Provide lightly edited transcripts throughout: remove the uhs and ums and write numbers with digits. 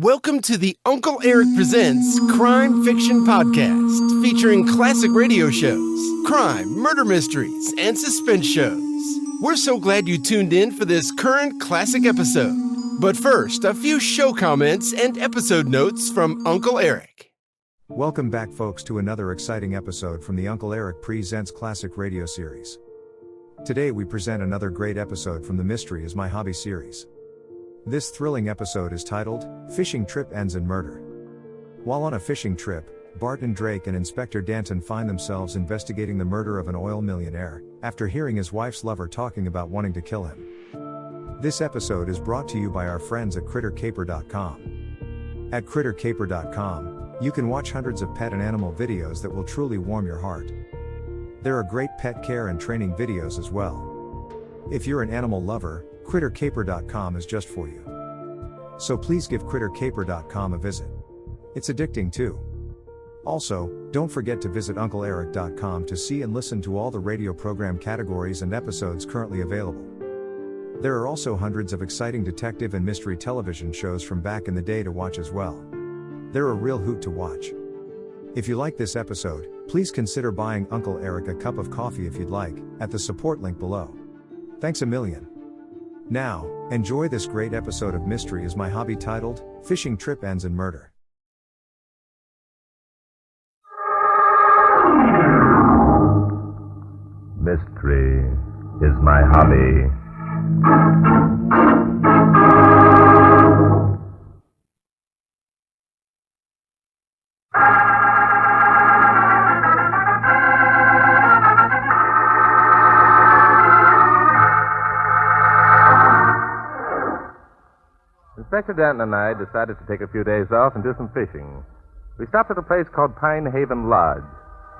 Welcome to the Uncle Erich Presents Crime Fiction Podcast, featuring classic radio shows, crime, murder mysteries, and suspense shows. We're so glad you tuned in for this current classic episode. But first, a few show comments and episode notes from Uncle Erich. Welcome back, folks, to another exciting episode from the Uncle Erich Presents Classic Radio Series. Today we present another great episode from the Mystery is My Hobby series. This thrilling episode is titled, Fishing Trip Ends in Murder. While on a fishing trip, Barton, Drake, and Inspector Danton find themselves investigating the murder of an oil millionaire, after hearing his wife's lover talking about wanting to kill him. This episode is brought to you by our friends at CritterCaper.com. At CritterCaper.com, you can watch hundreds of pet and animal videos that will truly warm your heart. There are great pet care and training videos as well. If you're an animal lover, CritterCaper.com is just for you. So please give CritterCaper.com a visit. It's addicting too. Also, don't forget to visit UncleErich.com to see and listen to all the radio program categories and episodes currently available. There are also hundreds of exciting detective and mystery television shows from back in the day to watch as well. They're a real hoot to watch. If you like this episode, please consider buying Uncle Erich a cup of coffee if you'd like, at the support link below. Thanks a million. Now, enjoy this great episode of Mystery is My Hobby titled, Fishing Trip Ends in Murder. Mystery is my hobby. Inspector Danton and I decided to take a few days off and do some fishing. We stopped at a place called Pine Haven Lodge,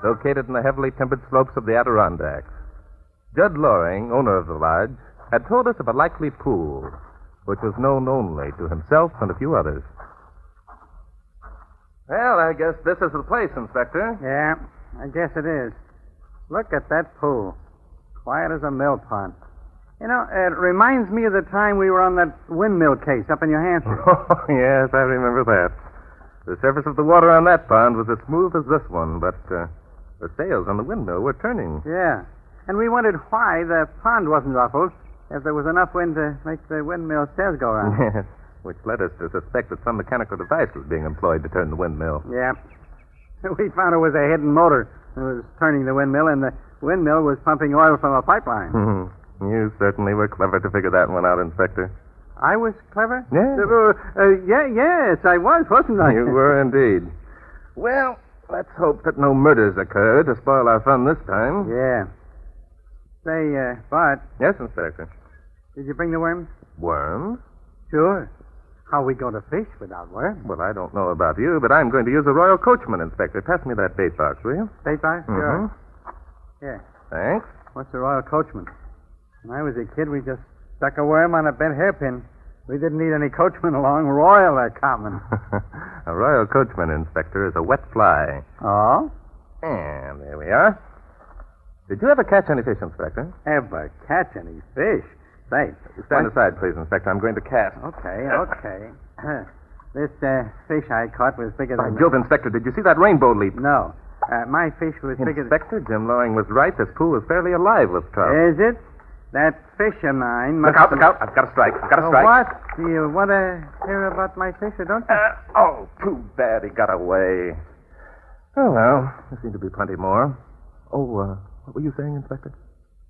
located in the heavily timbered slopes of the Adirondacks. Judd Loring, owner of the lodge, had told us of a likely pool, which was known only to himself and a few others. Well, I guess this is the place, Inspector. Yeah, I guess it is. Look at that pool. Quiet as a mill pond. You know, it reminds me of the time we were on that windmill case up in New Hampshire. Oh, yes, I remember that. The surface of the water on that pond was as smooth as this one, but the sails on the windmill were turning. Yeah, and we wondered why the pond wasn't ruffled if there was enough wind to make the windmill sails go around. Yes, which led us to suspect that some mechanical device was being employed to turn the windmill. Yeah. We found it was a hidden motor that was turning the windmill, and the windmill was pumping oil from a pipeline. Mm-hmm. You certainly were clever to figure that one out, Inspector. I was clever? Yes. Yes, I was, wasn't I? You were indeed. Well, let's hope that no murders occur to spoil our fun this time. Yeah. Say, Bart. Yes, Inspector. Did you bring the worms? Worms? Sure. How are we going to fish without worms? Well, I don't know about you, but I'm going to use a Royal Coachman, Inspector. Pass me that bait box, will you? Bait box? Sure. Yeah. Thanks. What's a Royal Coachman? When I was a kid, we just stuck a worm on a bent hairpin. We didn't need any coachman along. Royal or common. A Royal Coachman, Inspector, is a wet fly. Oh? And there we are. Did you ever catch any fish, Inspector? Ever catch any fish? Say. Stand aside, please, Inspector. I'm going to cast. Okay. This fish I caught was bigger By than... Jove, Inspector, did you see that rainbow leap? No. My fish was bigger than... Inspector, Jim Loring was right. This pool is fairly alive with trout. Is it? That fish of mine must... Look out. I've got a strike. What? Do you want to hear about my fish or don't you? Oh, too bad he got away. Oh, well, there seem to be plenty more. Oh, what were you saying, Inspector?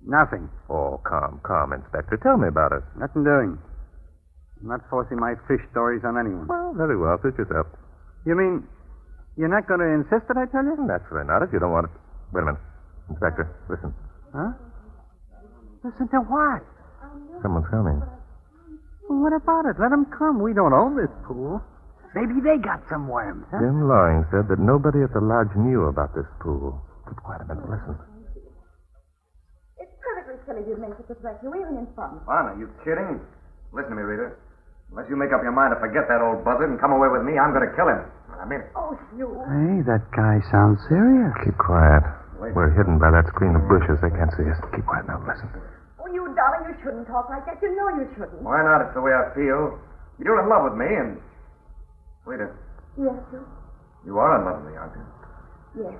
Nothing. Oh, calm, Inspector. Tell me about it. Nothing doing. I'm not forcing my fish stories on anyone. Well, very well. Suit yourself. You mean you're not going to insist that I tell you? Naturally not, if you don't want it. Wait a minute. Inspector, listen. Huh? Listen to what? Someone's coming. Well, what about it? Let them come. We don't own this pool. Maybe they got some worms, huh? Jim Loring said that nobody at the lodge knew about this pool. Keep quiet a minute. Listen. It's perfectly silly to make it this way. You're even in fun. Fun? Are you kidding? Listen to me, Rita. Unless you make up your mind to forget that old buzzard and come away with me, I'm going to kill him. I mean it. Oh, you. Hey, that guy sounds serious. Keep quiet. We're hidden by that screen of bushes. They can't see us. Keep quiet now. Listen. Oh, you darling, you shouldn't talk like that. You know you shouldn't. Why not? It's the way I feel. You're in love with me, and Rita, Yes, Hugh? you are unlovely, aren't you? Yes.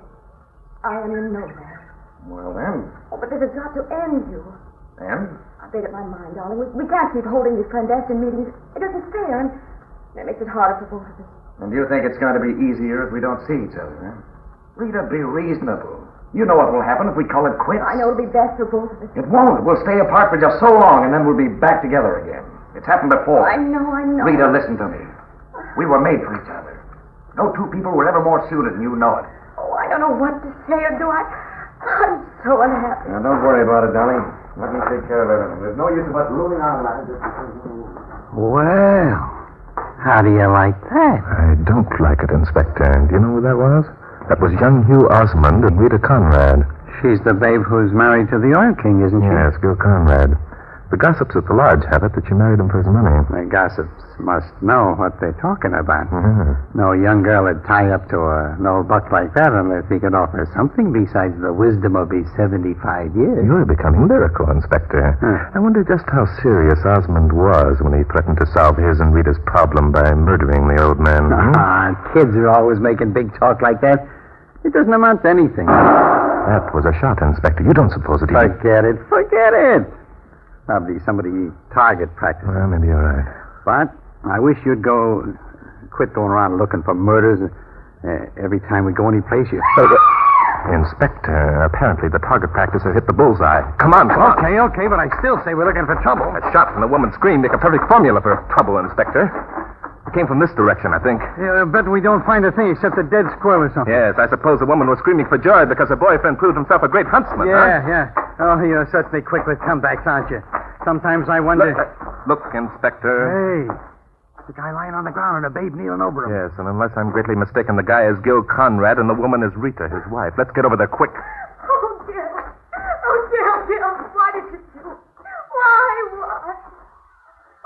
I am, you know that. Well, then. Oh, but this has got to end, Hugh. And? I've made up my mind, darling. We can't keep holding these clandestine meetings. It isn't fair, and it makes it harder for both of us. And you think it's going to be easier if we don't see each other, huh? Rita, be reasonable. You know what will happen if we call it quits. I know it'll be best for both of us. It won't. We'll stay apart for just so long, and then we'll be back together again. It's happened before. I know. Rita, listen to me. We were made for each other. No two people were ever more suited, and you know it. Oh, I don't know what to say or do. I'm so unhappy. Now, don't worry about it, darling. Let me take care of everything. There's no use of us ruining our lives. Well, how do you like that? I don't like it, Inspector. Do you know who that was? That was young Hugh Osmond and Rita Conrad. She's the babe who's married to the Oil King, isn't she? Yes, Gil Conrad. The gossips at the lodge have it that she married him for his money. The gossips must know what they're talking about. Mm-hmm. No young girl would tie up to an old buck like that unless he could offer something besides the wisdom of his 75 years. You're becoming lyrical, Inspector. Huh. I wonder just how serious Osmond was when he threatened to solve his and Rita's problem by murdering the old man. Kids are always making big talk like that. It doesn't amount to anything. That was a shot, Inspector. You don't suppose that he... Forget it. Probably somebody target practice. Well, maybe you're right. But I wish you'd quit going around looking for murders every time we go any place. Inspector, apparently the target practice has hit the bullseye. Come on. Okay, but I still say we're looking for trouble. A shot from the woman's scream make a perfect formula for trouble, Inspector. It came from this direction, I think. Yeah, I bet we don't find a thing except a dead squirrel or something. Yes, I suppose the woman was screaming for joy because her boyfriend proved himself a great huntsman, Yeah. Oh, you're certainly quick with comebacks, aren't you? Sometimes I wonder... Look, Inspector. Hey, the guy lying on the ground and a babe kneeling over him. Yes, and unless I'm greatly mistaken, the guy is Gil Conrad and the woman is Rita, his wife. Let's get over there quick. Oh, Gil. Why did you do? Why?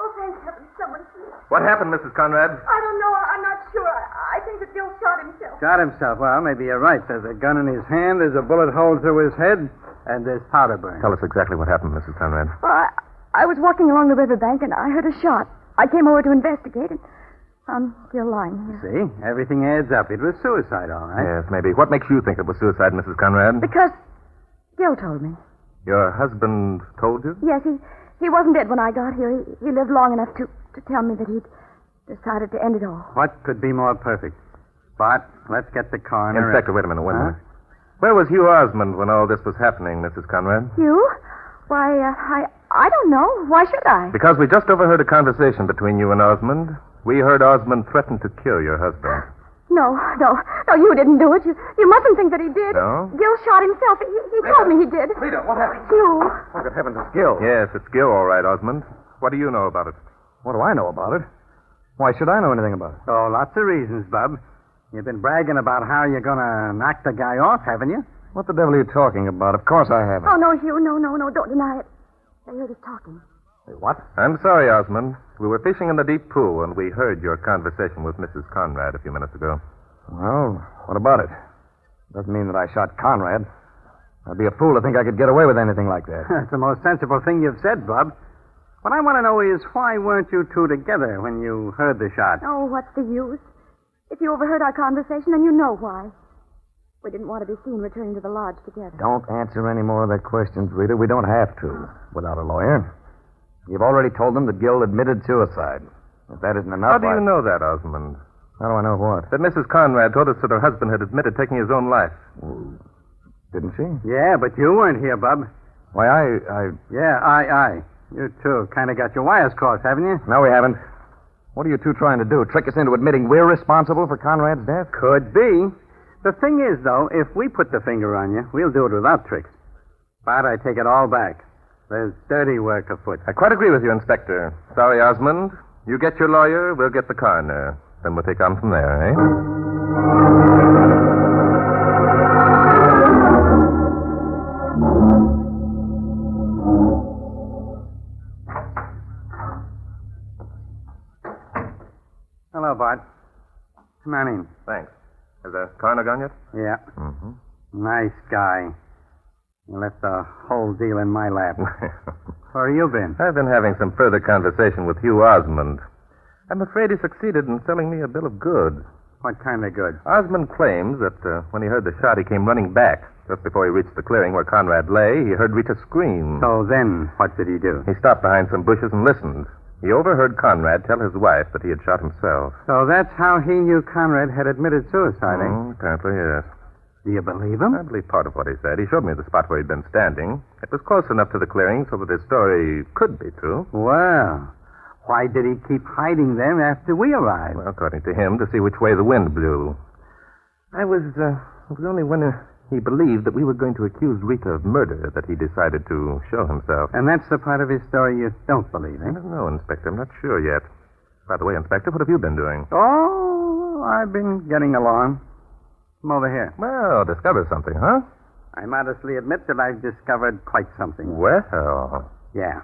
Oh, thank heaven, someone's here. What happened, Mrs. Conrad? I don't know. I'm not sure. I think that Gil shot himself. Shot himself? Well, maybe you're right. There's a gun in his hand, there's a bullet hole through his head, and there's powder burn. Tell us exactly what happened, Mrs. Conrad. Well, I was walking along the riverbank, and I heard a shot. I came over to investigate, and I'm still lying here. See? Everything adds up. It was suicide, all right. Yes, maybe. What makes you think it was suicide, Mrs. Conrad? Because Gil told me. Your husband told you? Yes, he wasn't dead when I got here. He lived long enough to tell me that he'd decided to end it all. What could be more perfect? Spot, let's get the coroner... Inspector, wait a minute, one minute. Where was Hugh Osmond when all this was happening, Mrs. Conrad? You? Why, I don't know. Why should I? Because we just overheard a conversation between you and Osmond. We heard Osmond threaten to kill your husband. No, you didn't do it. You mustn't think that he did. No? Gil shot himself. He told me he did. Rita, what happened? You. Oh, good heavens, it's Gil. Yes, it's Gil, all right, Osmond. What do you know about it? What do I know about it? Why should I know anything about it? Oh, lots of reasons, Bub. You've been bragging about how you're going to knock the guy off, haven't you? What the devil are you talking about? Of course I haven't. Oh, no, Hugh. No. Don't deny it. They heard us talking. What? I'm sorry, Osmond. We were fishing in the deep pool and we heard your conversation with Mrs. Conrad a few minutes ago. Well, what about it? Doesn't mean that I shot Conrad. I'd be a fool to think I could get away with anything like that. That's the most sensible thing you've said, Bub. What I want to know is why weren't you two together when you heard the shot? Oh, what's the use? If you overheard our conversation, then you know why. We didn't want to be seen returning to the lodge together. Don't answer any more of their questions, Rita. We don't have to, without a lawyer. You've already told them that Gil admitted suicide. If that isn't enough, How do you know that, Osmond? How do I know what? That Mrs. Conrad told us that her husband had admitted taking his own life. Didn't she? Yeah, but you weren't here, Bub. Why, I... Yeah, I. You two kind of got your wires crossed, haven't you? No, we haven't. What are you two trying to do? Trick us into admitting we're responsible for Conrad's death? Could be. The thing is, though, if we put the finger on you, we'll do it without tricks. But I take it all back. There's dirty work afoot. I quite agree with you, Inspector. Sorry, Osmond. You get your lawyer, we'll get the coroner. Then we'll take on from there, eh? Hello, Bart. Come on in. Thanks. Has the coroner gone yet? Yeah. Mm-hmm. Nice guy. You left the whole deal in my lap. Where have you been? I've been having some further conversation with Hugh Osmond. I'm afraid he succeeded in selling me a bill of goods. What kind of goods? Osmond claims that when he heard the shot, he came running back. Just before he reached the clearing where Conrad lay, he heard Rita scream. So then, what did he do? He stopped behind some bushes and listened. He overheard Conrad tell his wife that he had shot himself. So that's how he knew Conrad had admitted suicide, eh? Apparently, yes. Do you believe him? I believe part of what he said. He showed me the spot where he'd been standing. It was close enough to the clearing so that his story could be true. Well, why did he keep hiding them after we arrived? Well, according to him, to see which way the wind blew. It was only when he believed that we were going to accuse Rita of murder that he decided to show himself. And that's the part of his story you don't believe, I eh? don't know, Inspector. I'm not sure yet. By the way, Inspector, what have you been doing? Oh, I've been getting along. Come over here. Well, discover something, huh? I modestly admit that I've discovered quite something. Well, Yeah.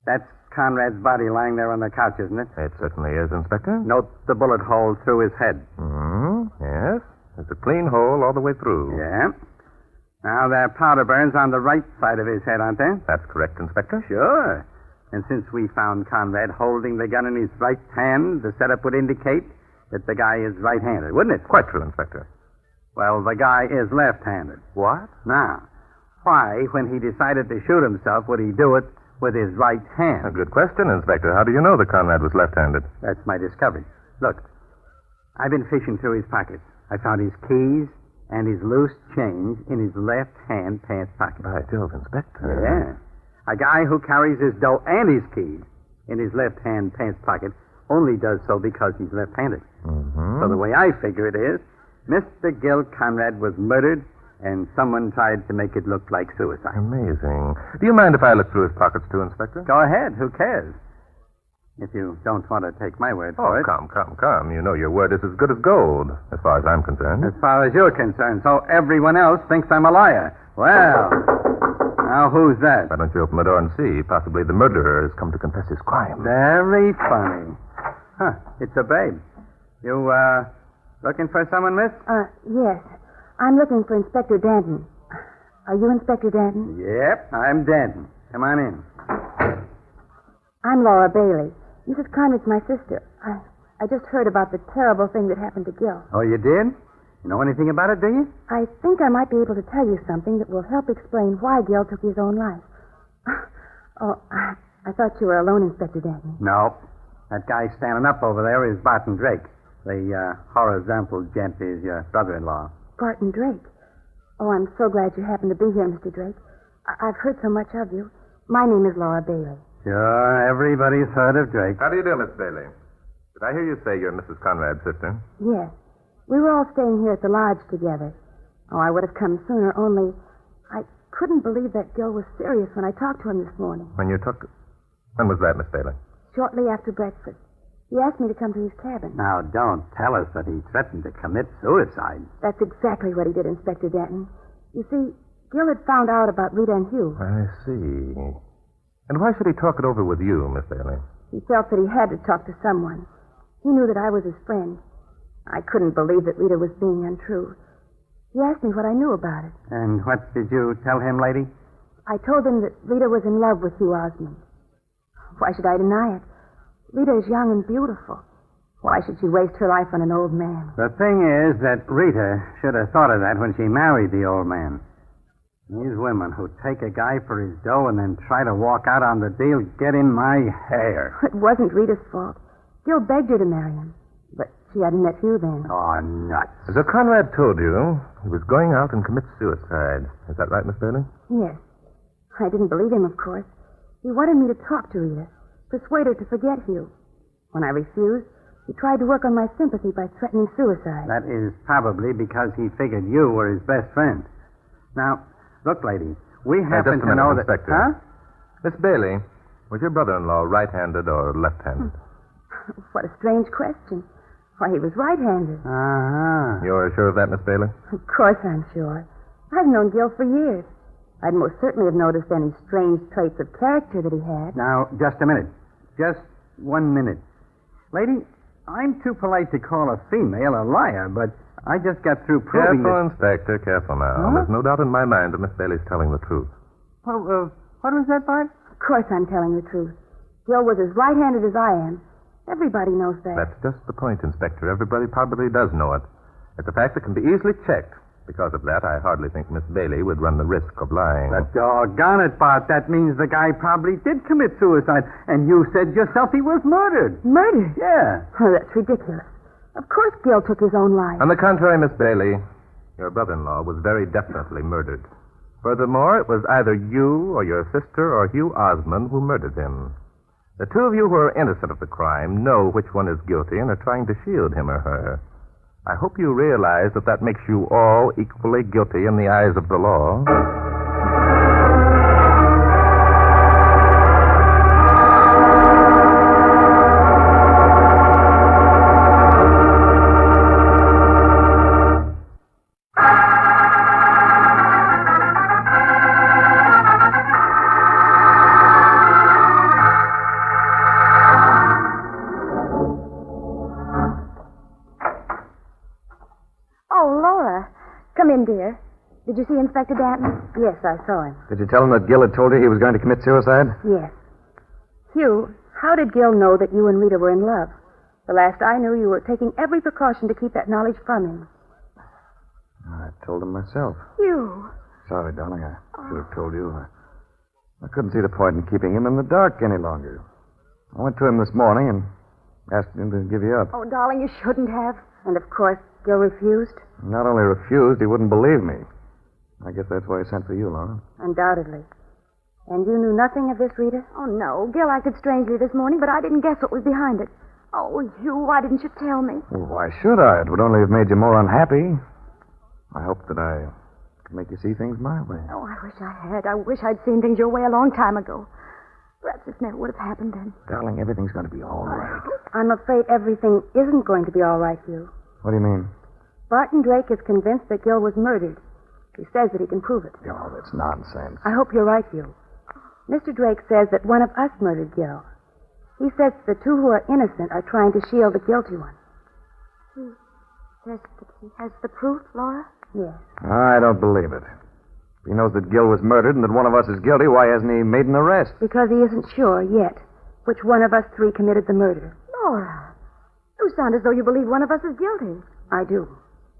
That's Conrad's body lying there on the couch, isn't it? it certainly is, Inspector. Note the bullet hole through his head. Yes. There's a clean hole all the way through. Yeah. Now, there are powder burns on the right side of his head, aren't there? That's correct, Inspector. Sure. And since we found Conrad holding the gun in his right hand, the setup would indicate that the guy is right-handed, wouldn't it? Quite true, Inspector. Well, the guy is left-handed. What? Now, why, when he decided to shoot himself, would he do it with his right A hand? good question, Inspector. How do you know that Conrad was left-handed? That's my discovery. Look, I've been fishing through his pockets. I found his keys and his loose change in his left-hand pants pocket. By Jove, Inspector. Yeah. A guy who carries his dough and his keys in his left-hand pants pocket only does so because he's left-handed. So the way I figure it is, Mr. Gil Conrad was murdered and someone tried to make it look like suicide. Amazing. Do you mind if I look through his pockets, too, Inspector? Go ahead. Who cares? If you don't want to take my word for Oh, it. come. You know your word is as good as gold, as far as I'm concerned. As far as you're concerned. So everyone else thinks I'm a liar. Well, now who's that? Why don't you open the door and see? Possibly the murderer has come to confess his crime. Very funny. Huh, it's a babe. You, looking for someone, miss? Yes. I'm looking for Inspector Danton. Are you Inspector Danton? Yep, I'm Danton. Come on in. I'm Laura Bailey. Mrs. Conrad's my sister. I just heard about the terrible thing that happened to Gil. Oh, you did? You know anything about it, do you? I think I might be able to tell you something that will help explain why Gil took his own life. Oh, I thought you were alone, Inspector Danton. No. That guy standing up over there is Barton Drake. The horizontal gent is your brother-in-law. Barton Drake. Oh, I'm so glad you happened to be here, Mr. Drake. I've heard so much of you. My name is Laura Bailey. Sure, everybody's heard of Drake. How do you do, Miss Bailey? Did I hear you say you're Mrs. Conrad's sister? Yes. We were all staying here at the lodge together. Oh, I would have come sooner, only I couldn't believe that Gil was serious when I talked to him this morning. When was that, Miss Bailey? Shortly after breakfast. He asked me to come to his cabin. Now, don't tell us that he threatened to commit suicide. That's exactly what he did, Inspector Danton. You see, Gil had found out about Rita and Hugh. I see. And why should he talk it over with you, Miss Bailey? He felt that he had to talk to someone. He knew that I was his friend. I couldn't believe that Rita was being untrue. He asked me what I knew about it. And what did you tell him, lady? I told him that Rita was in love with Hugh Osmond. Why should I deny it? Rita is young and beautiful. Why should she waste her life on an old man? The thing is that Rita should have thought of that when she married the old man. These women who take a guy for his dough and then try to walk out on the deal get in my hair. It wasn't Rita's fault. Gil begged her to marry him. But she hadn't met Hugh then. Oh, nuts. So Conrad told you he was going out and commit suicide. Is that right, Miss Bailey? Yes. I didn't believe him, of course. He wanted me to talk to Rita, persuade her to forget Hugh. When I refused, he tried to work on my sympathy by threatening suicide. That is probably because he figured you were his best friend. Now, look, lady, we happen just a to minute, know that... Inspector. Huh? Miss Bailey, was your brother-in-law right-handed or left-handed? What a strange question. Why, he was right-handed. Uh-huh. You're sure of that, Miss Bailey? Of course I'm sure. I've known Gil for years. I'd most certainly have noticed any strange traits of character that he had. Now, just a minute. Just 1 minute. Lady, I'm too polite to call a female a liar, but I just got through proving Careful, that... Inspector, careful now. Huh? There's no doubt in my mind that Miss Bailey's telling the truth. Well, what was that, Bart? Of course I'm telling the truth. Gil was as right-handed as I am, Everybody knows that. That's just the point, Inspector. Everybody probably does know it. It's a fact that can be easily checked. Because of that, I hardly think Miss Bailey would run the risk of lying. But doggone it, Bart. That means the guy probably did commit suicide. And you said yourself he was murdered. Murdered? Yeah. Oh, that's ridiculous. Of course Gil took his own life. On the contrary, Miss Bailey, your brother-in-law was very definitely murdered. Furthermore, it was either you or your sister or Hugh Osmond who murdered him. The two of you who are innocent of the crime know which one is guilty and are trying to shield him or her. I hope you realize that makes you all equally guilty in the eyes of the law. Come in, dear. Did you see Inspector Danton? Yes, I saw him. Did you tell him that Gil had told you he was going to commit suicide? Yes. Hugh, how did Gil know that you and Rita were in love? The last I knew, you were taking every precaution to keep that knowledge from him. I told him myself. Hugh. Sorry, darling. I should have told you. I couldn't see the point in keeping him in the dark any longer. I went to him this morning and asked him to give you up. Oh, darling, you shouldn't have. And, of course, Gil refused? Not only refused, he wouldn't believe me. I guess that's why he sent for you, Laura. Undoubtedly. And you knew nothing of this, Rita? Oh, no. Gil acted strangely this morning, but I didn't guess what was behind it. Oh, Hugh, why didn't you tell me? Well, why should I? It would only have made you more unhappy. I hope that I could make you see things my way. Oh, I wish I had. I wish I'd seen things your way a long time ago. Perhaps this never would have happened then. Darling, everything's going to be all right. I'm afraid everything isn't going to be all right, Hugh. What do you mean? Barton Drake is convinced that Gil was murdered. He says that he can prove it. Oh, that's nonsense. I hope you're right, Hugh. Mr. Drake says that one of us murdered Gil. He says the two who are innocent are trying to shield the guilty one. He says that he has the proof, Laura? Yes. I don't believe it. If he knows that Gil was murdered and that one of us is guilty, why hasn't he made an arrest? Because he isn't sure yet which one of us three committed the murder. Laura, you sound as though you believe one of us is guilty. I do.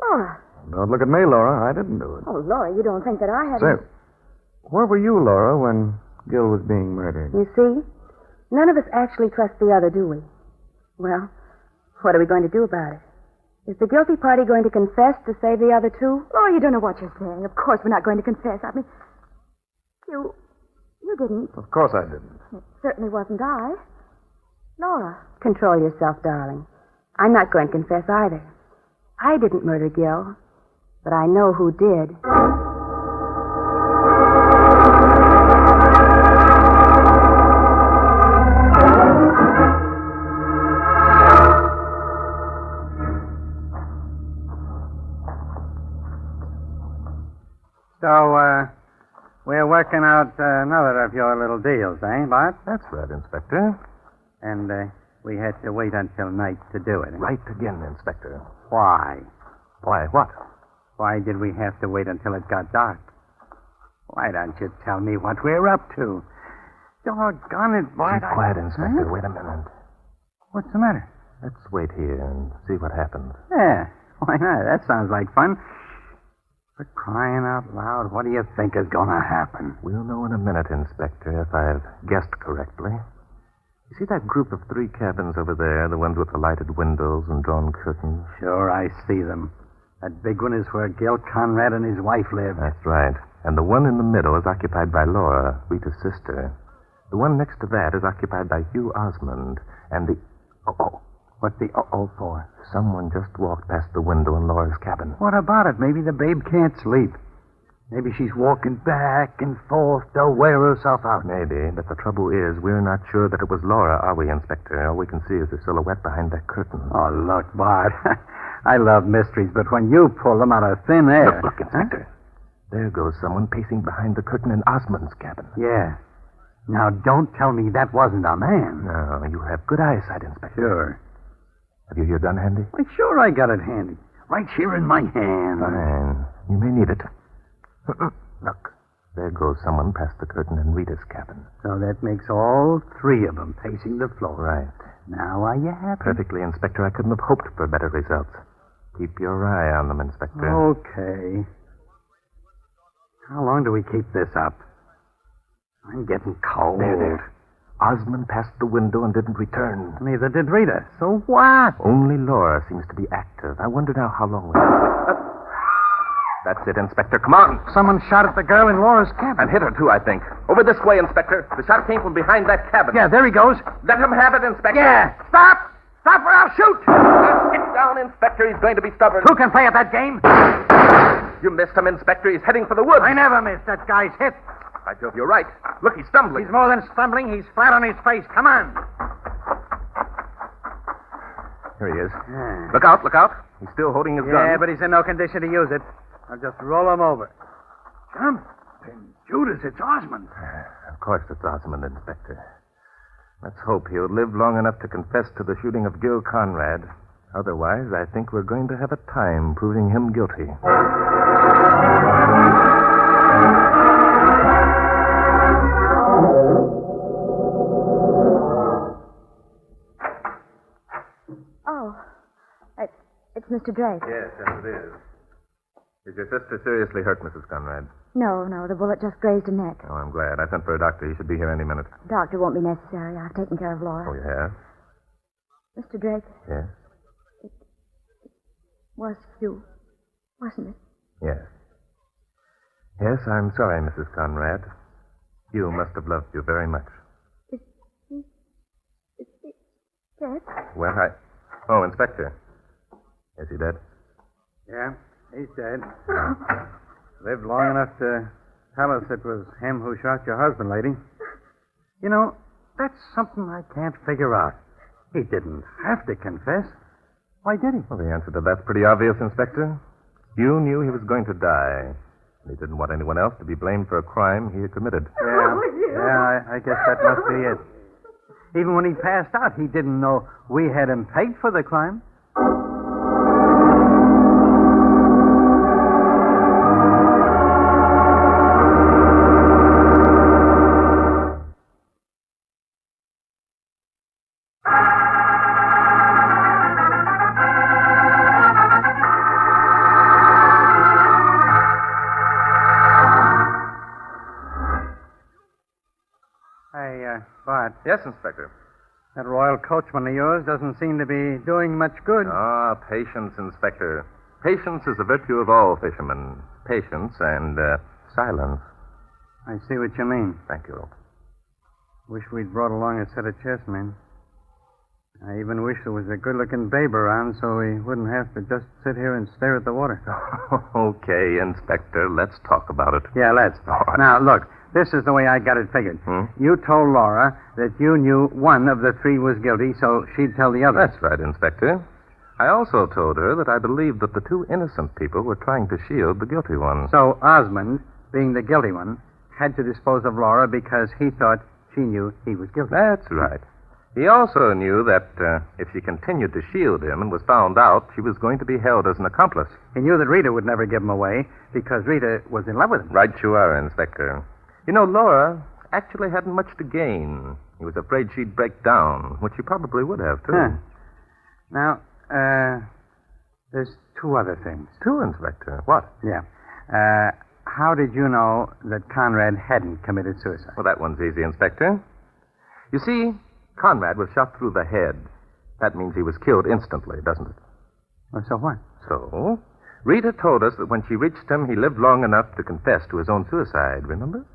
Laura. Don't look at me, Laura. I didn't do it. Oh, Laura, you don't think that I had... Say, where were you, Laura, when Gil was being murdered? You see? None of us actually trust the other, do we? Well, what are we going to do about it? Is the guilty party going to confess to save the other two? Laura, you don't know what you're saying. Of course we're not going to confess. I mean, you didn't. Of course I didn't. It certainly wasn't I. Laura. Control yourself, darling. I'm not going to confess either. I didn't murder Gil, but I know who did. So, we're working out another of your little deals, eh, Bart? That's right, Inspector. And we had to wait until night to do it. Eh? Right again, Inspector. Why? Why, what? Why did we have to wait until it got dark? Why don't you tell me what we're up to? Doggone it, Bart. Be quiet, Inspector. Wait a minute. What's the matter? Let's wait here and see what happens. Yeah, why not? That sounds like fun. For crying out loud, what do you think is going to happen? We'll know in a minute, Inspector, if I've guessed correctly. You see that group of 3 cabins over there, the ones with the lighted windows and drawn curtains? Sure, I see them. That big one is where Gil Conrad and his wife live. That's right. And the one in the middle is occupied by Laura, Rita's sister. The one next to that is occupied by Hugh Osmond. And the... Oh. What's the uh-oh for? Someone just walked past the window in Laura's cabin. What about it? Maybe the babe can't sleep. Maybe she's walking back and forth to wear herself out. Maybe, but the trouble is we're not sure that it was Laura, are we, Inspector? All we can see is the silhouette behind that curtain. Oh, look, Bart. I love mysteries, but when you pull them out of thin air... Look, Inspector. Huh? There goes someone pacing behind the curtain in Osmond's cabin. Yeah. Now, don't tell me that wasn't a man. No, you have good eyesight, Inspector. Sure. Have you your gun handy? Why, sure I got it handy. Right here in my hand. Fine. You may need it. Look. There goes someone past the curtain in Rita's cabin. So that makes all three of them pacing the floor. Right. Now, are you happy? Perfectly, Inspector. I couldn't have hoped for better results. Keep your eye on them, Inspector. Okay. How long do we keep this up? I'm getting cold. There. Osmond passed the window and didn't return. Neither did Rita. So what? Only Laura seems to be active. I wonder now how long That's it, Inspector. Come on. Someone shot at the girl in Laura's cabin. And hit her, too, I think. Over this way, Inspector. The shot came from behind that cabin. Yeah, there he goes. Let him have it, Inspector. Yeah. Stop! Stop or I'll shoot! Get down, Inspector. He's going to be stubborn. Who can play at that game? You missed him, Inspector. He's heading for the woods. I never miss. That guy's hit. By Jove, you're right. Look, he's stumbling. He's more than stumbling. He's flat on his face. Come on. Here he is. Look out, look out. He's still holding his gun. Yeah, but he's in no condition to use it. I'll just roll him over. Jump. Judas, it's Osmond. Of course it's Osmond, Inspector. Let's hope he'll live long enough to confess to the shooting of Gil Conrad. Otherwise, I think we're going to have a time proving him guilty. Oh, it's Mr. Drake. Yes, it is. Is your sister seriously hurt, Mrs. Conrad? No, the bullet just grazed her neck. Oh, I'm glad. I sent for a doctor. He should be here any minute. Doctor won't be necessary. I've taken care of Laura. Oh, you have? Mr. Drake, Yes? it was you, wasn't it? Yes. Yes, I'm sorry, Mrs. Conrad. You must have loved you very much. Is he dead? Well, Oh, Inspector. Is he dead? Yeah, he's dead. Lived long enough to tell us it was him who shot your husband, lady. You know, that's something I can't figure out. He didn't have to confess. Why did he? Well, the answer to that's pretty obvious, Inspector. You knew he was going to die. And he didn't want anyone else to be blamed for a crime he had committed. Yeah, I guess that must be it. Even when he passed out, he didn't know we had him pegged for the crime. Bart, Yes, Inspector. that royal coachman of yours doesn't seem to be doing much good. Ah, patience, Inspector. Patience is the virtue of all fishermen. Patience and silence. I see what you mean. Thank you. Wish we'd brought along a set of chessmen. I even wish there was a good-looking babe around so we wouldn't have to just sit here and stare at the water. Okay, Inspector, let's talk about it. Yeah, let's. All right. Now, look, this is the way I got it figured. You told Laura that you knew one of the three was guilty, so she'd tell the other. That's right, Inspector. I also told her that I believed that the two innocent people were trying to shield the guilty one. So Osmond, being the guilty one, had to dispose of Laura because he thought she knew he was guilty. That's right. He also knew that if she continued to shield him and was found out, she was going to be held as an accomplice. He knew that Rita would never give him away because Rita was in love with him. Right you are, Inspector. You know, Laura actually hadn't much to gain. He was afraid she'd break down, which she probably would have, too. Huh. Now, there's two other things. Two, Inspector. What? Yeah. How did you know that Conrad hadn't committed suicide? Well, that one's easy, Inspector. You see, Conrad was shot through the head. That means he was killed instantly, doesn't it? Well, so what? So, Rita told us that when she reached him, he lived long enough to confess to his own suicide, remember?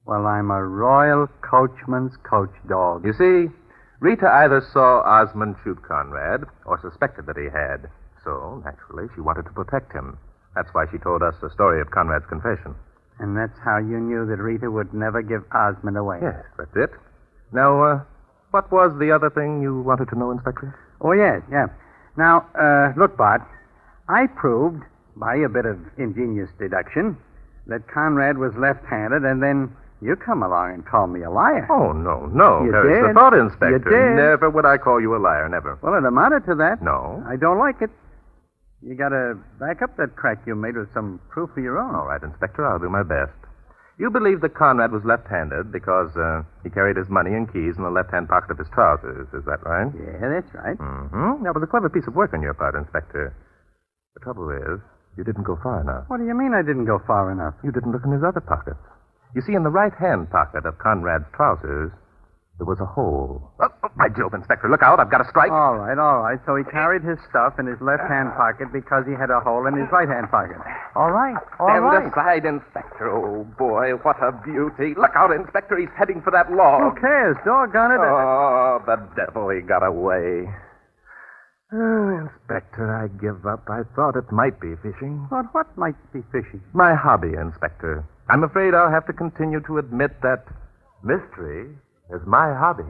Well, I'm a royal coachman's coach dog. You see, Rita either saw Osmond shoot Conrad or suspected that he had. So, naturally, she wanted to protect him. That's why she told us the story of Conrad's confession. And that's how you knew that Rita would never give Osmond away. Yes, that's it. Now, what was the other thing you wanted to know, Inspector? Oh, yes, yeah. Now, look, Bart, I proved, by a bit of ingenious deduction, that Conrad was left-handed, and then you come along and call me a liar. Oh, no. You There's did. the thought, Inspector. You did. Never would I call you a liar, never. Well, it amounted to that. No. I don't like it. You gotta back up that crack you made with some proof of your own. All right, Inspector, I'll do my best. You believe that Conrad was left-handed because he carried his money and keys in the left-hand pocket of his trousers. Is that right? Yeah, that's right. Mm-hmm. That was a clever piece of work on your part, Inspector. The trouble is, you didn't go far enough. What do you mean I didn't go far enough? You didn't look in his other pockets. You see, in the right-hand pocket of Conrad's trousers, there was a hole. Oh, by Jove, Inspector, look out. I've got a strike. All right. So he carried his stuff in his left-hand pocket because he had a hole in his right-hand pocket. All right. Stand aside, Inspector. Oh, boy, what a beauty. Look out, Inspector. He's heading for that log. Who cares? Doggone it. Oh, the devil, he got away. Oh, Inspector, I give up. I thought it might be fishing. What might be fishing? My hobby, Inspector. I'm afraid I'll have to continue to admit that mystery is my hobby.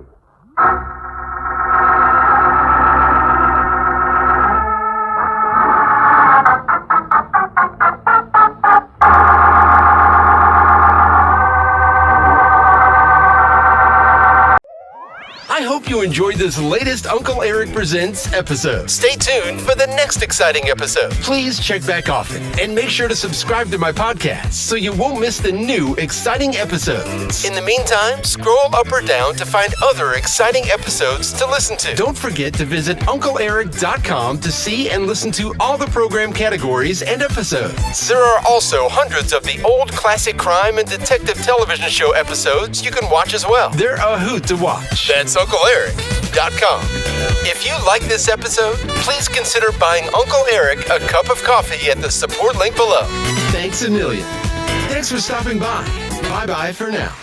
I hope you enjoyed this latest Uncle Eric Presents episode. Stay tuned for the next exciting episode. Please check back often and make sure to subscribe to my podcast so you won't miss the new exciting episodes. In the meantime, scroll up or down to find other exciting episodes to listen to. Don't forget to visit UncleEric.com to see and listen to all the program categories and episodes. There are also hundreds of the old classic crime and detective television show episodes you can watch as well. They're a hoot to watch. That's UncleEric.com. If you like this episode, please consider buying Uncle Eric a cup of coffee at the support link below. Thanks a million. Thanks for stopping by. Bye-bye for now.